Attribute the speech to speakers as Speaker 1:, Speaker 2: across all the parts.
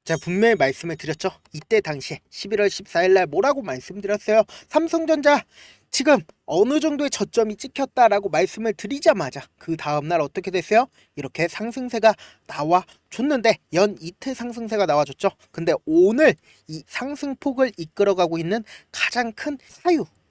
Speaker 1: 제가 분명히 말씀을 드렸죠. 이때 당시에 11월 14일 날 뭐라고 말씀드렸어요? 삼성전자 지금 어느 정도의 저점이 찍혔다라고 말씀을 드리자마자 그 다음날 어떻게 됐어요? 이렇게 상승세가 나와줬는데 연 이틀 상승세가 나와줬죠. 근데 오늘 이 상승폭을 이끌어가고 있는 가장 큰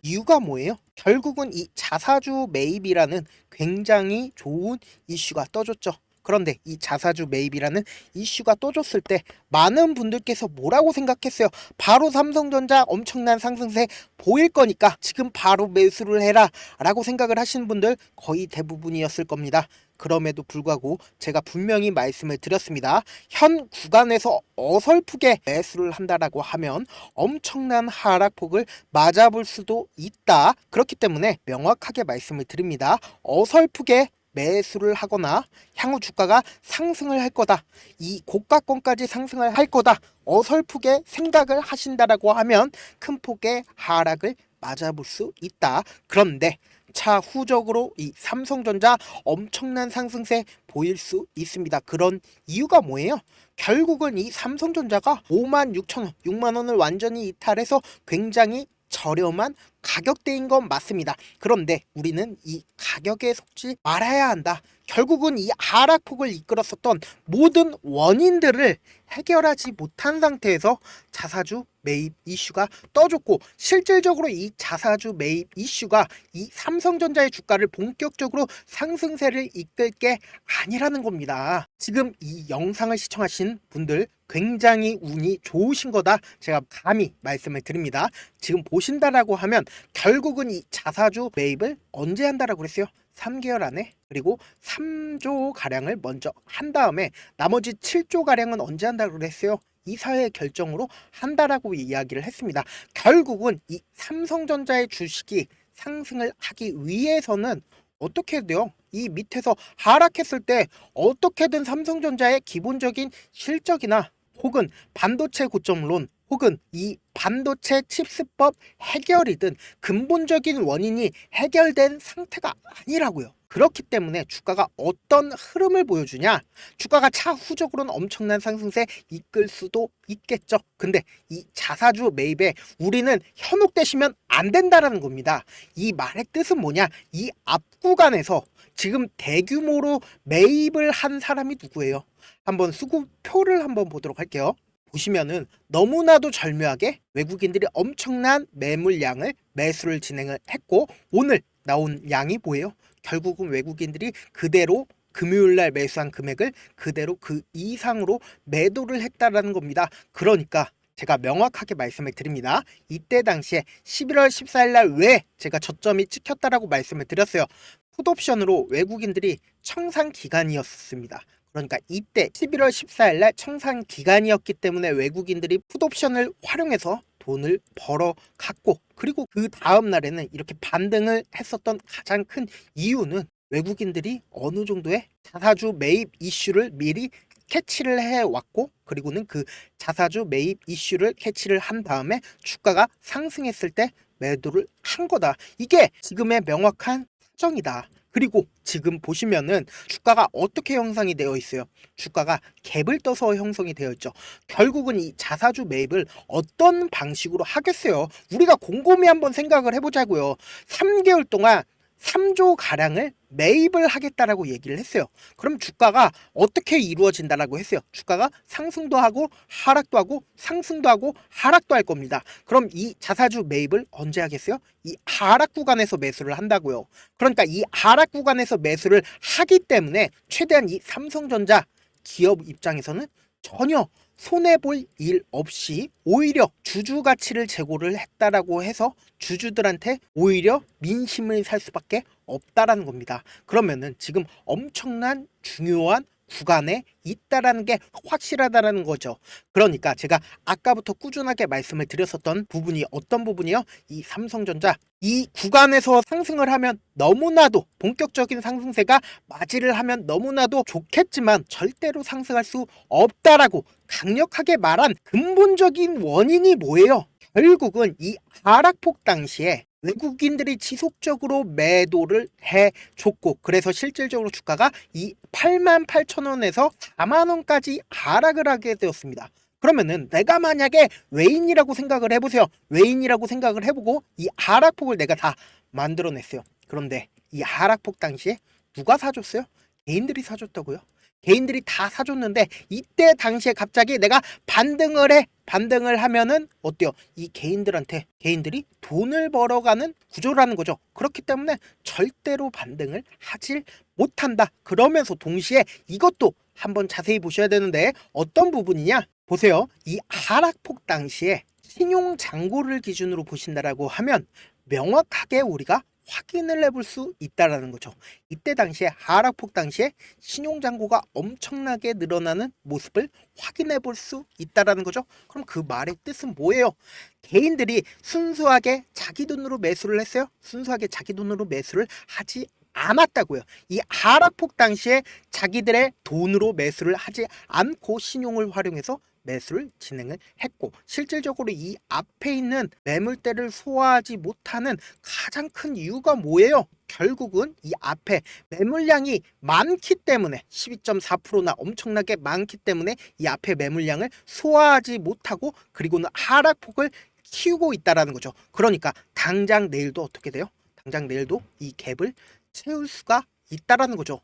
Speaker 1: 이유가 뭐예요? 결국은 이 자사주 매입이라는 굉장히 좋은 이슈가 떠줬죠. 그런데 이 자사주 매입이라는 이슈가 떠줬을 때 많은 분들께서 뭐라고 생각했어요? 바로 삼성전자 엄청난 상승세 보일 거니까 지금 바로 매수를 해라 라고 생각을 하시는 분들 거의 대부분이었을 겁니다. 그럼에도 불구하고 제가 분명히 말씀을 드렸습니다. 현 구간에서 어설프게 매수를 한다라고 하면 엄청난 하락폭을 맞아볼 수도 있다. 그렇기 때문에 명확하게 말씀을 드립니다. 어설프게 매수를 하거나 향후 주가가 상승을 할 거다, 이 고가권까지 상승을 할 거다 어설프게 생각을 하신다라고 하면 큰 폭의 하락을 맞아볼 수 있다. 그런데 차후적으로 이 삼성전자 엄청난 상승세 보일 수 있습니다. 그런 이유가 뭐예요? 결국은 이 삼성전자가 56,000원, 6만원을 완전히 이탈해서 굉장히 저렴한 가격대인 건 맞습니다. 그런데 우리는 이 가격에 속지 말아야 한다. 결국은 이 하락폭을 이끌었었던 모든 원인들을 해결하지 못한 상태에서 자사주 매입 이슈가 떠줬고, 실질적으로 이 자사주 매입 이슈가 이 삼성전자의 주가를 본격적으로 상승세를 이끌 게 아니라는 겁니다. 지금 이 영상을 시청하신 분들 굉장히 운이 좋으신 거다 제가 감히 말씀을 드립니다. 지금 보신다라고 하면 결국은 이 자사주 매입을 언제 한다라고 그랬어요? 3개월 안에. 그리고 3조 가량을 먼저 한 다음에 나머지 7조 가량은 언제 한다고 그랬어요? 이사회 결정으로 한다라고 이야기를 했습니다. 결국은 이 삼성전자의 주식이 상승을 하기 위해서는 어떻게 돼요? 이 밑에서 하락했을 때 어떻게든 삼성전자의 기본적인 실적이나 혹은 반도체 고점론 혹은 이 반도체 칩스법 해결이든 근본적인 원인이 해결된 상태가 아니라고요. 그렇기 때문에 주가가 어떤 흐름을 보여주냐? 주가가 차후적으로는 엄청난 상승세 이끌 수도 있겠죠. 근데 이 자사주 매입에 우리는 현혹되시면 안 된다라는 겁니다. 이 말의 뜻은 뭐냐? 이 앞구간에서 지금 대규모로 매입을 한 사람이 누구예요? 한번 수급표를 한번 보도록 할게요. 보시면은 너무나도 절묘하게 외국인들이 엄청난 매물량을 매수를 진행을 했고, 오늘 나온 양이 뭐예요? 결국은 외국인들이 그대로 금요일날 매수한 금액을 그대로 그 이상으로 매도를 했다라는 겁니다. 그러니까 제가 명확하게 말씀을 드립니다. 이때 당시에 11월 14일 날 왜 제가 저점이 찍혔다라고 말씀을 드렸어요? 풋옵션으로 외국인들이 청산 기간이었습니다. 그러니까 이때 11월 14일 날 청산 기간이었기 때문에 외국인들이 풋옵션을 활용해서 돈을 벌어 갔고, 그리고 그 다음 날에는 이렇게 반등을 했었던 가장 큰 이유는 외국인들이 어느 정도의 자사주 매입 이슈를 미리 캐치를 해왔고, 그리고는 그 자사주 매입 이슈를 캐치를 한 다음에 주가가 상승했을 때 매도를 한 거다. 이게 지금의 명확한 사정이다. 그리고 지금 보시면은 주가가 어떻게 형성이 되어 있어요? 주가가 갭을 떠서 형성이 되어 있죠. 결국은 이 자사주 매입을 어떤 방식으로 하겠어요? 우리가 곰곰이 한번 생각을 해보자고요. 3개월 동안 3조 가량을 매입을 하겠다라고 얘기를 했어요. 그럼 주가가 어떻게 이루어진다라고 했어요? 주가가 상승도 하고 하락도 하고 상승도 하고 하락도 할 겁니다. 그럼 이 자사주 매입을 언제 하겠어요? 이 하락 구간에서 매수를 한다고요. 그러니까 이 하락 구간에서 매수를 하기 때문에 최대한 이 삼성전자 기업 입장에서는 전혀 손해볼 일 없이 오히려 주주 가치를 제고를 했다라고 해서 주주들한테 오히려 민심을 살 수밖에 없다라는 겁니다. 그러면은 지금 엄청난 중요한 구간에 있다라는 게 확실하다라는 거죠. 그러니까 제가 아까부터 꾸준하게 말씀을 드렸었던 부분이 어떤 부분이요? 이 삼성전자 이 구간에서 상승을 하면 너무나도 본격적인 상승세가 맞이를 하면 너무나도 좋겠지만 절대로 상승할 수 없다라고 강력하게 말한 근본적인 원인이 뭐예요? 결국은 이 하락폭 당시에 외국인들이 지속적으로 매도를 해줬고, 그래서 실질적으로 주가가 이 88,000원에서 4만원까지 하락을 하게 되었습니다. 그러면은 내가 만약에 외인이라고 생각을 해보세요. 외인이라고 생각을 해보고 이 하락폭을 내가 다 만들어냈어요. 그런데 이 하락폭 당시에 누가 사줬어요? 개인들이 사줬다고요. 개인들이 다 사줬는데 이때 당시에 갑자기 내가 반등을 해. 반등을 하면은 어때요? 이 개인들이 돈을 벌어가는 구조라는 거죠. 그렇기 때문에 절대로 반등을 하질 못한다. 그러면서 동시에 이것도 한번 자세히 보셔야 되는데 어떤 부분이냐? 보세요. 이 하락폭 당시에 신용 잔고를 기준으로 보신다라고 하면 명확하게 우리가 확인을 해볼 수 있다라는 거죠. 이때 당시에 하락폭 당시에 신용잔고가 엄청나게 늘어나는 모습을 확인해 볼 수 있다라는 거죠. 그럼 그 말의 뜻은 뭐예요? 개인들이 순수하게 자기 돈으로 매수를 했어요? 순수하게 자기 돈으로 매수를 하지 않았다고요. 이 하락폭 당시에 자기들의 돈으로 매수를 하지 않고 신용을 활용해서 매수를 진행을 했고, 실질적으로 이 앞에 있는 매물대를 소화하지 못하는 가장 큰 이유가 뭐예요? 결국은 이 앞에 매물량이 많기 때문에 12.4%나 엄청나게 많기 때문에 이 앞에 매물량을 소화하지 못하고 그리고는 하락폭을 키우고 있다라는 거죠. 그러니까 당장 내일도 어떻게 돼요? 당장 내일도 이 갭을 채울 수가 있다라는 거죠.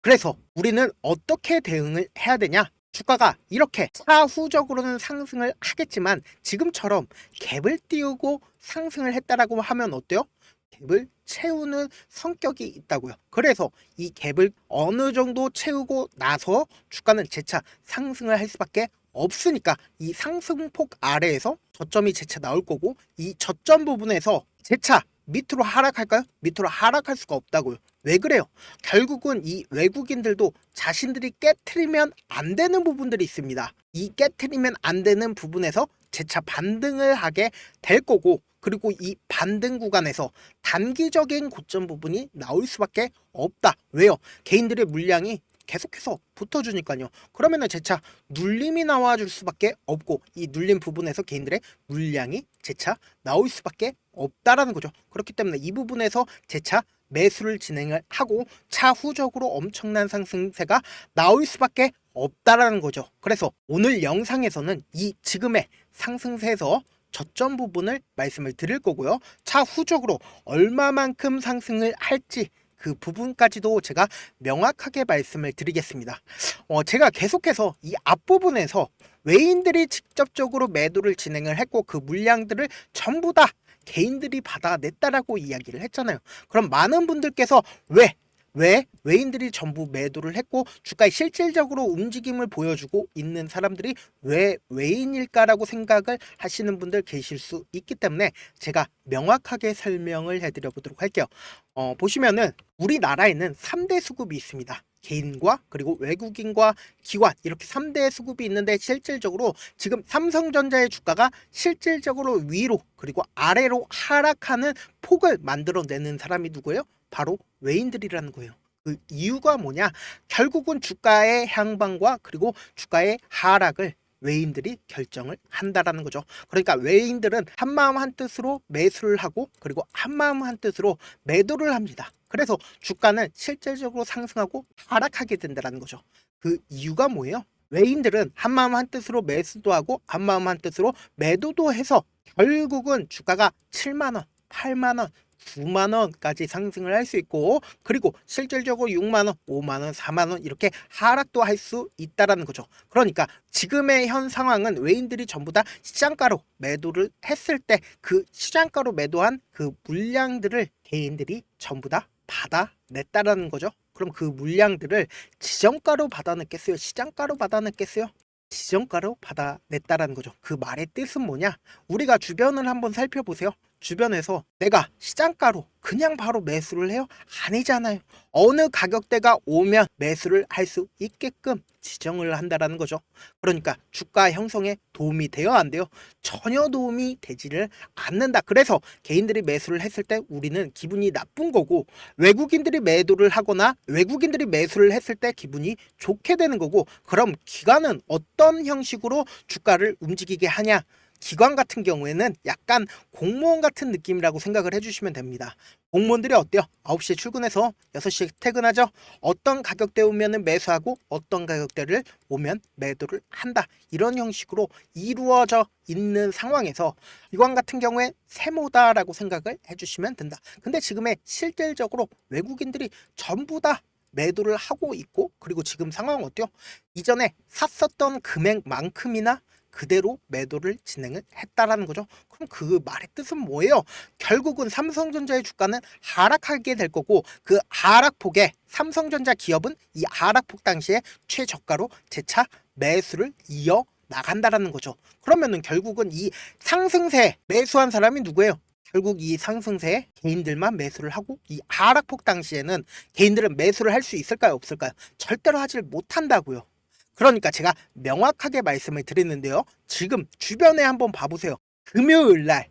Speaker 1: 그래서 우리는 어떻게 대응을 해야 되냐? 주가가 이렇게 차후적으로는 상승을 하겠지만 지금처럼 갭을 띄우고 상승을 했다라고 하면 어때요? 갭을 채우는 성격이 있다고요. 그래서 이 갭을 어느 정도 채우고 나서 주가는 재차 상승을 할 수밖에 없으니까 이 상승폭 아래에서 저점이 재차 나올 거고 이 저점 부분에서 재차 밑으로 하락할까요? 밑으로 하락할 수가 없다고요. 왜 그래요? 결국은 이 외국인들도 자신들이 깨트리면 안 되는 부분들이 있습니다. 이 깨트리면 안 되는 부분에서 재차 반등을 하게 될 거고 그리고 이 반등 구간에서 단기적인 고점 부분이 나올 수밖에 없다. 왜요? 개인들의 물량이 계속해서 붙어주니까요. 그러면은 재차 눌림이 나와줄 수밖에 없고 이 눌림 부분에서 개인들의 물량이 재차 나올 수밖에 없다라는 거죠. 그렇기 때문에 이 부분에서 재차 매수를 진행을 하고 차후적으로 엄청난 상승세가 나올 수밖에 없다라는 거죠. 그래서 오늘 영상에서는 이 지금의 상승세에서 저점 부분을 말씀을 드릴 거고요. 차후적으로 얼마만큼 상승을 할지 그 부분까지도 제가 명확하게 말씀을 드리겠습니다. 제가 계속해서 이 앞부분에서 외인들이 직접적으로 매도를 진행을 했고 그 물량들을 전부 다 개인들이 받아냈다라고 이야기를 했잖아요. 그럼 많은 분들께서 왜 외인들이 전부 매도를 했고 주가에 실질적으로 움직임을 보여주고 있는 사람들이 왜 외인일까라고 생각을 하시는 분들 계실 수 있기 때문에 제가 명확하게 설명을 해드려 보도록 할게요. 보시면은 우리나라에는 3대 수급이 있습니다. 개인과 그리고 외국인과 기관 이렇게 3대 수급이 있는데 실질적으로 지금 삼성전자의 주가가 실질적으로 위로 그리고 아래로 하락하는 폭을 만들어내는 사람이 누구예요? 바로 외인들이라는 거예요. 그 이유가 뭐냐? 결국은 주가의 향방과 그리고 주가의 하락을 외인들이 결정을 한다라는 거죠. 그러니까 외인들은 한마음 한뜻으로 매수를 하고 그리고 한마음 한뜻으로 매도를 합니다. 그래서 주가는 실질적으로 상승하고 하락하게 된다는 거죠. 그 이유가 뭐예요? 외인들은 한마음 한뜻으로 매수도 하고 한마음 한뜻으로 매도도 해서 결국은 주가가 7만원, 8만원, 9만원까지 상승을 할 수 있고 그리고 실질적으로 6만원, 5만원, 4만원 이렇게 하락도 할 수 있다라는 거죠. 그러니까 지금의 현 상황은 외인들이 전부 다 시장가로 매도를 했을 때 그 시장가로 매도한 그 물량들을 개인들이 전부 다 받아냈다라는 거죠. 그럼 그 물량들을 지정가로 받아냈겠어요? 시장가로 받아냈겠어요? 지정가로 받아냈다라는 거죠. 그 말의 뜻은 뭐냐? 우리가 주변을 한번 살펴보세요. 주변에서 내가 시장가로 그냥 바로 매수를 해요? 아니잖아요. 어느 가격대가 오면 매수를 할 수 있게끔 지정을 한다라는 거죠. 그러니까 주가 형성에 도움이 돼요? 안 돼요? 전혀 도움이 되지를 않는다. 그래서 개인들이 매수를 했을 때 우리는 기분이 나쁜 거고 외국인들이 매도를 하거나 외국인들이 매수를 했을 때 기분이 좋게 되는 거고 그럼 기관은 어떤 형식으로 주가를 움직이게 하냐? 기관 같은 경우에는 약간 공무원 같은 느낌이라고 생각을 해주시면 됩니다. 공무원들이 어때요? 9시에 출근해서 6시에 퇴근하죠? 어떤 가격대 오면 매수하고 어떤 가격대를 오면 매도를 한다. 이런 형식으로 이루어져 있는 상황에서 기관 같은 경우에 세모다라고 생각을 해주시면 된다. 근데 지금의 실질적으로 외국인들이 전부 다 매도를 하고 있고, 그리고 지금 상황은 어때요? 이전에 샀었던 금액만큼이나 그대로 매도를 진행을 했다라는 거죠. 그럼 그 말의 뜻은 뭐예요? 결국은 삼성전자의 주가는 하락하게 될 거고, 그 하락폭에 삼성전자 기업은 이 하락폭 당시에 최저가로 재차 매수를 이어 나간다라는 거죠. 그러면은 결국은 이 상승세 매수한 사람이 누구예요? 결국 이 상승세 개인들만 매수를 하고, 이 하락폭 당시에는 개인들은 매수를 할 수 있을까요? 없을까요? 절대로 하질 못한다고요. 그러니까 제가 명확하게 말씀을 드리는데요. 지금 주변에 한번 봐보세요. 금요일날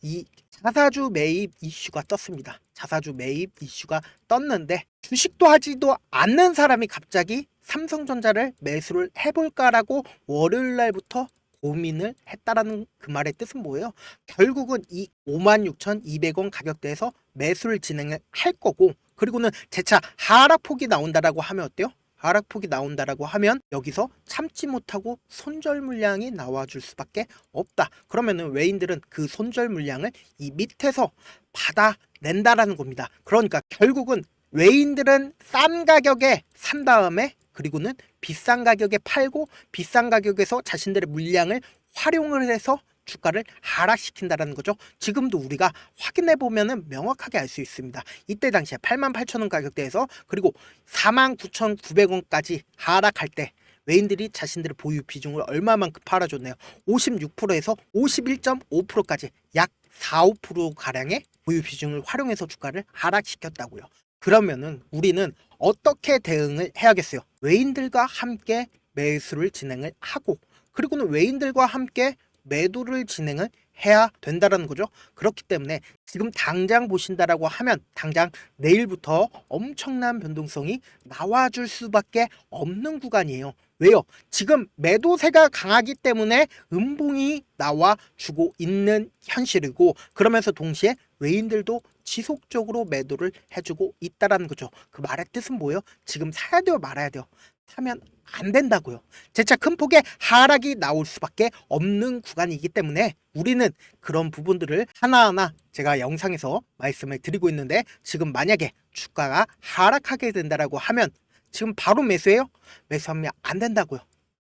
Speaker 1: 이 자사주 매입 이슈가 떴습니다. 자사주 매입 이슈가 떴는데 주식도 하지도 않는 사람이 갑자기 삼성전자를 매수를 해볼까라고 월요일날부터 고민을 했다라는 그 말의 뜻은 뭐예요? 결국은 이 56,200원 가격대에서 매수를 진행을 할 거고, 그리고는 재차 하락폭이 나온다라고 하면 어때요? 하락폭이 나온다라고 하면 여기서 참지 못하고 손절 물량이 나와줄 수밖에 없다. 그러면은 외인들은 그 손절 물량을 이 밑에서 받아낸다라는 겁니다. 그러니까 결국은 외인들은 싼 가격에 산 다음에, 그리고는 비싼 가격에 팔고, 비싼 가격에서 자신들의 물량을 활용을 해서 주가를 하락시킨다라는 거죠. 지금도 우리가 확인해 보면은 명확하게 알 수 있습니다. 이때 당시에 88,000원 가격대에서 그리고 49,900원까지 하락할 때 외인들이 자신들의 보유 비중을 얼마만큼 팔아줬네요. 56%에서 51.5%까지 약 4, 5% 가량의 보유 비중을 활용해서 주가를 하락시켰다고요. 그러면은 우리는 어떻게 대응을 해야겠어요? 외인들과 함께 매수를 진행을 하고, 그리고는 외인들과 함께 매도를 진행을 해야 된다라는 거죠. 그렇기 때문에 지금 당장 보신다라고 하면 당장 내일부터 엄청난 변동성이 나와줄 수밖에 없는 구간이에요. 왜요? 지금 매도세가 강하기 때문에 음봉이 나와주고 있는 현실이고, 그러면서 동시에 외인들도 지속적으로 매도를 해주고 있다라는 거죠. 그 말의 뜻은 뭐예요? 지금 사야 돼요, 말아야 돼요? 사면 안 된다고요. 재차 큰 폭의 하락이 나올 수밖에 없는 구간이기 때문에 우리는 그런 부분들을 하나하나 제가 영상에서 말씀을 드리고 있는데, 지금 만약에 주가가 하락하게 된다라고 하면 지금 바로 매수해요? 매수하면 안 된다고요.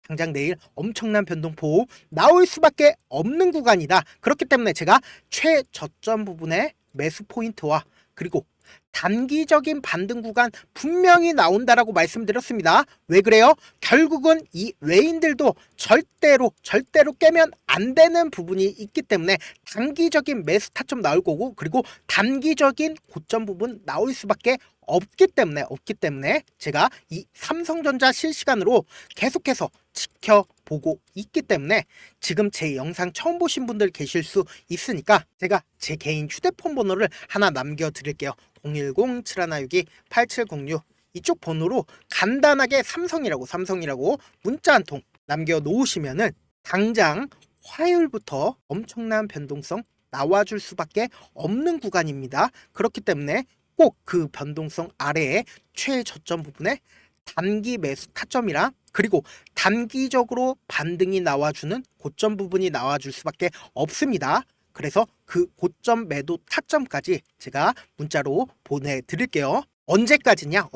Speaker 1: 당장 내일 엄청난 변동폭 나올 수밖에 없는 구간이다. 그렇기 때문에 제가 최저점 부분의 매수 포인트와 그리고 단기적인 반등 구간 분명히 나온다라고 말씀드렸습니다. 왜 그래요? 결국은 이 외인들도 절대로 깨면 안 되는 부분이 있기 때문에 단기적인 매수 타점 나올 거고, 그리고 단기적인 고점 부분 나올 수밖에 없기 때문에 제가 이 삼성전자 실시간으로 계속해서 지켜보고 있기 때문에 지금 제 영상 처음 보신 분들 계실 수 있으니까 제가 제 개인 휴대폰 번호를 하나 남겨드릴게요. 010-7162-8706 이쪽 번호로 간단하게 삼성이라고 문자 한 통 남겨놓으시면은 당장 화요일부터 엄청난 변동성 나와줄 수밖에 없는 구간입니다. 그렇기 때문에 꼭 그 변동성 아래에 최저점 부분에 단기 매수 타점이랑 그리고 단기적으로 반등이 나와주는 고점 부분이 나와줄 수밖에 없습니다. 그래서 그 고점 매도 타점까지 제가 문자로 보내드릴게요. 언제까지냐?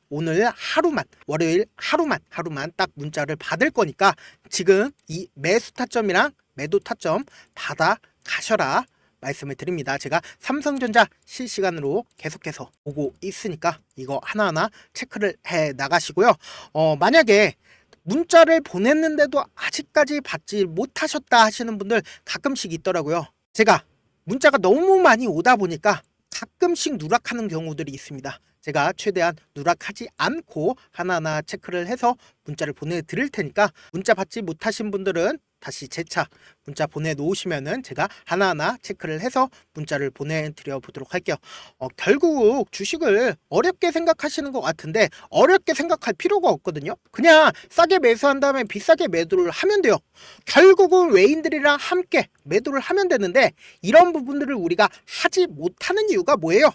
Speaker 1: 오늘 하루만, 월요일 하루만 딱 문자를 받을 거니까 지금 이 매수 타점이랑 매도 타점 받아 가셔라 말씀을 드립니다. 제가 삼성전자 실시간으로 계속해서 보고 있으니까 이거 하나하나 체크를 해 나가시고요. 만약에 문자를 보냈는데도 아직까지 받지 못하셨다 하시는 분들 가끔씩 있더라고요. 제가 문자가 너무 많이 오다 보니까 가끔씩 누락하는 경우들이 있습니다. 제가 최대한 누락하지 않고 하나하나 체크를 해서 문자를 보내드릴 테니까 문자 받지 못하신 분들은 다시 재차 문자 보내놓으시면은 제가 하나하나 체크를 해서 문자를 보내드려 보도록 할게요. 결국 주식을 어렵게 생각하시는 것 같은데 어렵게 생각할 필요가 없거든요. 그냥 싸게 매수한 다음에 비싸게 매도를 하면 돼요. 결국은 외인들이랑 함께 매도를 하면 되는데 이런 부분들을 우리가 하지 못하는 이유가 뭐예요?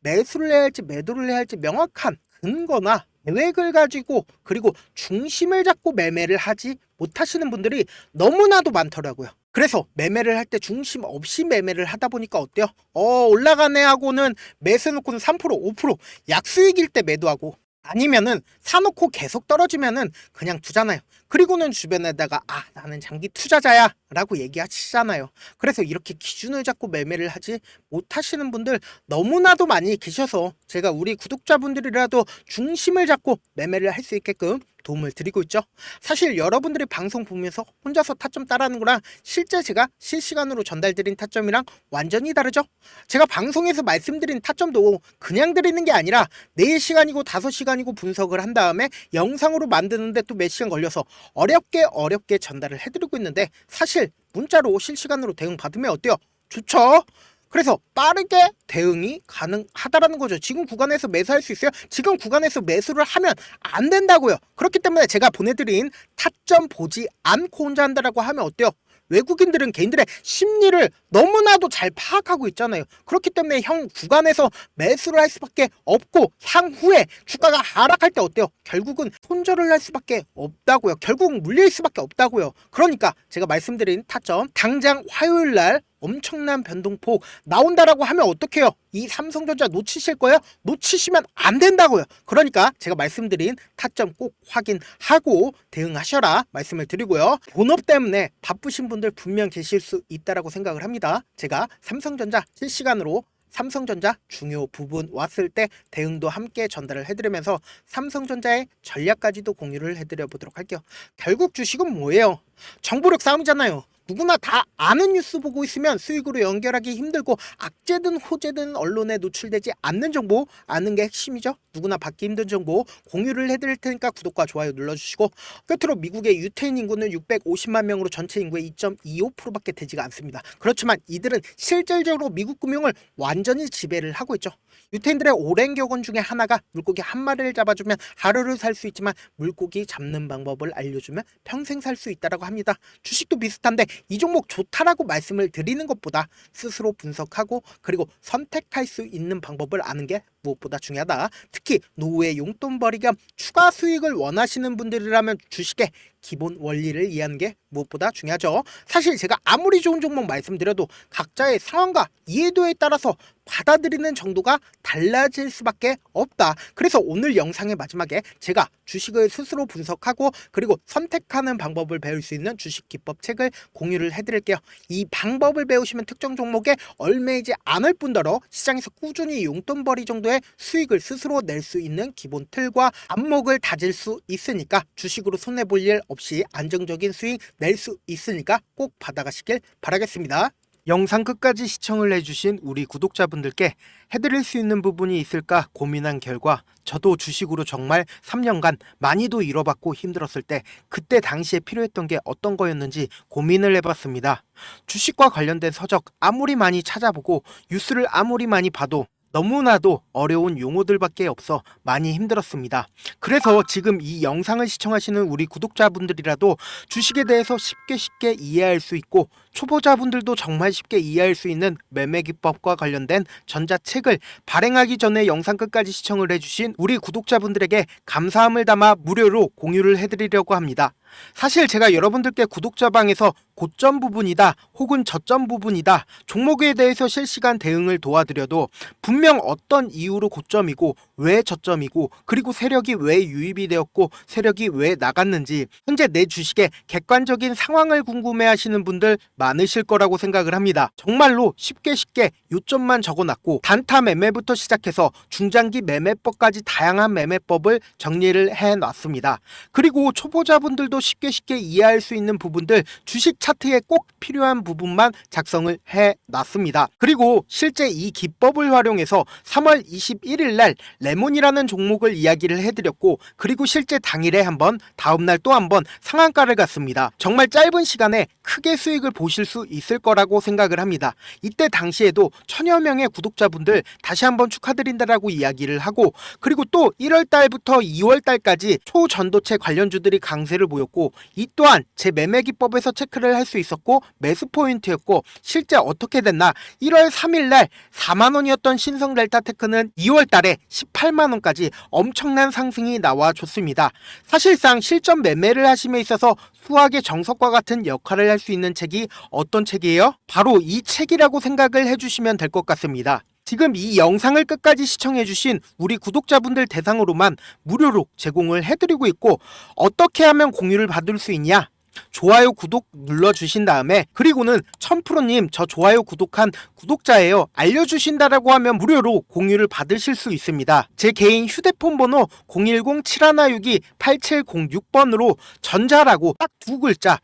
Speaker 1: 매수를 해야 할지 매도를 해야 할지 명확한 근거나 계획을 가지고 그리고 중심을 잡고 매매를 하지 못하시는 분들이 너무나도 많더라고요. 그래서 매매를 할 때 중심 없이 매매를 하다 보니까 어때요? 올라가네 하고는 매수해놓고는 3% 5% 약수익일 때 매도하고 아니면은 사놓고 계속 떨어지면은 그냥 두잖아요. 그리고는 주변에다가 나는 장기 투자자야 라고 얘기하시잖아요. 그래서 이렇게 기준을 잡고 매매를 하지 못하시는 분들 너무나도 많이 계셔서 제가 우리 구독자분들이라도 중심을 잡고 매매를 할 수 있게끔 도움을 드리고 있죠. 사실 여러분들이 방송 보면서 혼자서 타점 따라하는 거랑 실제 제가 실시간으로 전달드린 타점이랑 완전히 다르죠. 제가 방송에서 말씀드린 타점도 그냥 드리는 게 아니라 4시간이고 5시간이고 분석을 한 다음에 영상으로 만드는데 또 몇 시간 걸려서 어렵게 전달을 해드리고 있는데 사실 문자로 실시간으로 대응 받으면 어때요? 좋죠? 그래서 빠르게 대응이 가능하다라는 거죠. 지금 구간에서 매수할 수 있어요? 지금 구간에서 매수를 하면 안 된다고요. 그렇기 때문에 제가 보내드린 타점 보지 않고 혼자 한다라고 하면 어때요? 외국인들은 개인들의 심리를 너무나도 잘 파악하고 있잖아요. 그렇기 때문에 구간에서 매수를 할 수밖에 없고 향후에 주가가 하락할 때 어때요? 결국은 손절을 할 수밖에 없다고요. 결국은 물릴 수밖에 없다고요. 그러니까 제가 말씀드린 타점 당장 화요일날 엄청난 변동폭 나온다라고 하면 어떡해요? 이 삼성전자 놓치실 거예요? 놓치시면 안 된다고요. 그러니까 제가 말씀드린 타점 꼭 확인하고 대응하셔라 말씀을 드리고요. 본업 때문에 바쁘신 분들 분명 계실 수 있다라고 생각을 합니다. 제가 삼성전자 실시간으로 삼성전자 중요 부분 왔을 때 대응도 함께 전달을 해드리면서 삼성전자의 전략까지도 공유를 해드려 보도록 할게요. 결국 주식은 뭐예요? 정보력 싸움이잖아요. 누구나 다 아는 뉴스 보고 있으면 수익으로 연결하기 힘들고 악재든 호재든 언론에 노출되지 않는 정보 아는 게 핵심이죠. 누구나 받기 힘든 정보 공유를 해드릴 테니까 구독과 좋아요 눌러주시고 끝으로 미국의 유태인 인구는 650만 명으로 전체 인구의 2.25%밖에 되지가 않습니다. 그렇지만 이들은 실질적으로 미국 금융을 완전히 지배를 하고 있죠. 유태인들의 오랜 격언 중에 하나가 물고기 한 마리를 잡아주면 하루를 살 수 있지만 물고기 잡는 방법을 알려주면 평생 살 수 있다라고 합니다. 주식도 비슷한데 이 종목 좋다라고 말씀을 드리는 것보다 스스로 분석하고 그리고 선택할 수 있는 방법을 아는 게 무엇보다 중요하다. 특히 노후의 용돈벌이 겸 추가 수익을 원하시는 분들이라면 주식의 기본 원리를 이해하는 게 무엇보다 중요하죠. 사실 제가 아무리 좋은 종목 말씀드려도 각자의 상황과 이해도에 따라서 받아들이는 정도가 달라질 수밖에 없다. 그래서 오늘 영상의 마지막에 제가 주식을 스스로 분석하고 그리고 선택하는 방법을 배울 수 있는 주식 기법 책을 공유를 해드릴게요. 이 방법을 배우시면 특정 종목에 얽매이지 않을 뿐더러 시장에서 꾸준히 용돈벌이 정도의 수익을 스스로 낼 수 있는 기본 틀과 안목을 다질 수 있으니까 주식으로 손해볼 일 없이 안정적인 수익 낼 수 있으니까 꼭 받아가시길 바라겠습니다. 영상 끝까지 시청을 해주신 우리 구독자분들께 해드릴 수 있는 부분이 있을까 고민한 결과 저도 주식으로 정말 3년간 많이도 잃어봤고 힘들었을 때 그때 당시에 필요했던 게 어떤 거였는지 고민을 해봤습니다. 주식과 관련된 서적 아무리 많이 찾아보고 뉴스를 아무리 많이 봐도 너무나도 어려운 용어들밖에 없어 많이 힘들었습니다. 그래서 지금 이 영상을 시청하시는 우리 구독자분들이라도 주식에 대해서 쉽게 이해할 수 있고 초보자분들도 정말 쉽게 이해할 수 있는 매매 기법과 관련된 전자책을 발행하기 전에 영상 끝까지 시청을 해주신 우리 구독자분들에게 감사함을 담아 무료로 공유를 해드리려고 합니다. 사실 제가 여러분들께 구독자방에서 고점 부분이다 혹은 저점 부분이다 종목에 대해서 실시간 대응을 도와드려도 분명 어떤 이유로 고점이고 왜 저점이고 그리고 세력이 왜 유입이 되었고 세력이 왜 나갔는지 현재 내 주식의 객관적인 상황을 궁금해하시는 분들 많으실 거라고 생각을 합니다. 정말로 쉽게 요점만 적어놨고 단타 매매부터 시작해서 중장기 매매법까지 다양한 매매법을 정리를 해놨습니다. 그리고 초보자분들도 쉽게 이해할 수 있는 부분들, 주식 차트에 꼭 필요한 부분만 작성을 해놨습니다. 그리고 실제 이 기법을 활용해서 3월 21일 날 레몬이라는 종목을 이야기를 해드렸고, 그리고 실제 당일에 한번, 다음날 또 한번 상한가를 갔습니다. 정말 짧은 시간에 크게 수익을 보실 수 있을 거라고 생각을 합니다. 이때 당시에도 천여 명의 구독자분들 다시 한번 축하드린다라고 이야기를 하고, 그리고 또 1월달부터 2월달까지 초전도체 관련주들이 강세를 보였고, 이 또한 제 매매 기법에서 체크를 할 수 있었고 매수 포인트였고, 실제 어떻게 됐나, 1월 3일날 4만원이었던 신성델타테크는 2월달에 18만원까지 엄청난 상승이 나와줬습니다. 사실상 실전 매매를 하심에 있어서 수학의 정석과 같은 역할을 할 수 있는 책이 어떤 책이에요? 바로 이 책이라고 생각을 해주시면 될 것 같습니다. 지금 이 영상을 끝까지 시청해주신 우리 구독자분들 대상으로만 무료로 제공을 해드리고 있고, 어떻게 하면 공유를 받을 수 있냐? 좋아요 구독 눌러주신 다음에, 그리고는 1000%님 저 좋아요 구독한 구독자예요 알려주신다라고 하면 무료로 공유를 받으실 수 있습니다. 제 개인 휴대폰 번호 010-7162-8706번으로 전자라고 딱 두 글자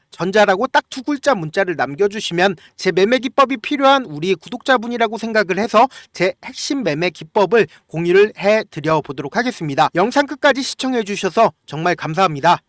Speaker 1: 문자를 남겨주시면 제 매매 기법이 필요한 우리 구독자분이라고 생각을 해서 제 핵심 매매 기법을 공유를 해드려 보도록 하겠습니다. 영상 끝까지 시청해 주셔서 정말 감사합니다.